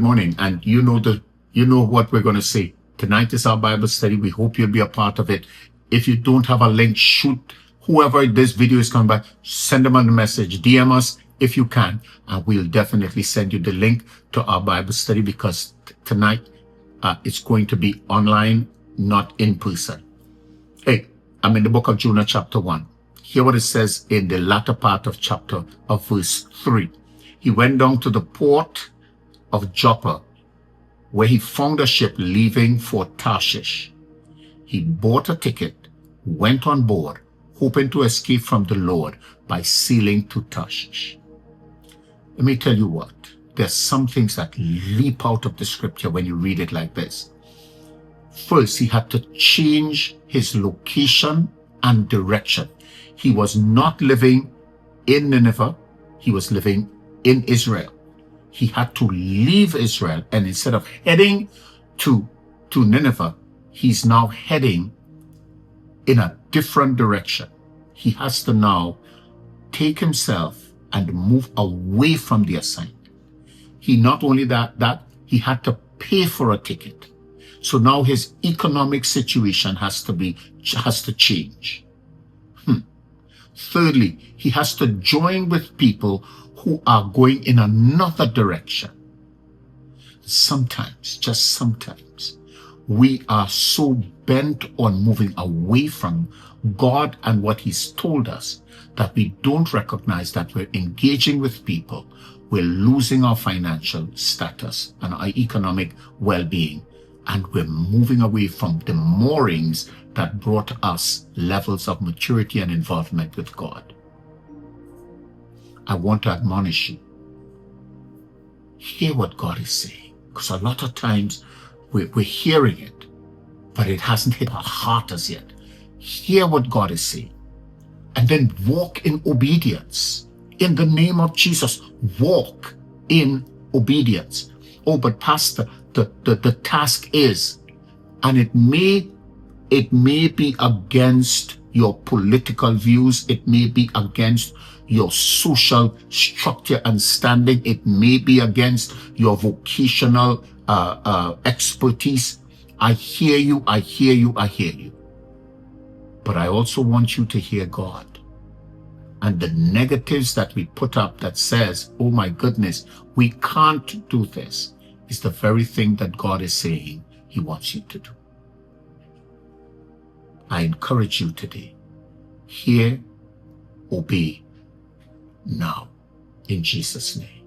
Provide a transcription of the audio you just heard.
morning, and you know what we're going to say. Tonight is our Bible study. We hope you'll be a part of it. If you don't have a link, shoot whoever this video is coming by, send them a message, DM us if you can, and we'll definitely send you the link to our Bible study, because tonight it's going to be online, not in person. Hey, I'm in the book of Jonah chapter 1. Hear what it says in the latter part of verse 3. He went down to the port of Joppa, where he found a ship leaving for Tarshish. He bought a ticket, went on board, hoping to escape from the Lord by sailing to Tarshish. Let me tell you what, there's some things that leap out of the scripture when you read it like this. First, he had to change his location and direction. He was not living in Nineveh, he was living in Israel. He had to leave Israel, and instead of heading to Nineveh, he's now heading in a different direction. He has to now take himself and move away from the assignment. He not only that he had to pay for a ticket. So now his economic situation has to change. Thirdly, he has to join with people who are going in another direction. Sometimes, just sometimes, we are so bent on moving away from God and what he's told us that we don't recognize that we're engaging with people, we're losing our financial status and our economic well-being, and we're moving away from the moorings that brought us levels of maturity and involvement with God. I want to admonish you. Hear what God is saying, because a lot of times we're hearing it, but it hasn't hit our heart as yet. Hear what God is saying, and then walk in obedience. In the name of Jesus, walk in obedience. Oh, but Pastor, the task is, and it may be against your political views, it may be against your social structure and standing, it may be against your vocational expertise. I hear you, I hear you, I hear you. But I also want you to hear God. And the negatives that we put up that says, oh my goodness, we can't do this, is the very thing that God is saying he wants you to do. I encourage you today, hear, obey, now, in Jesus' name.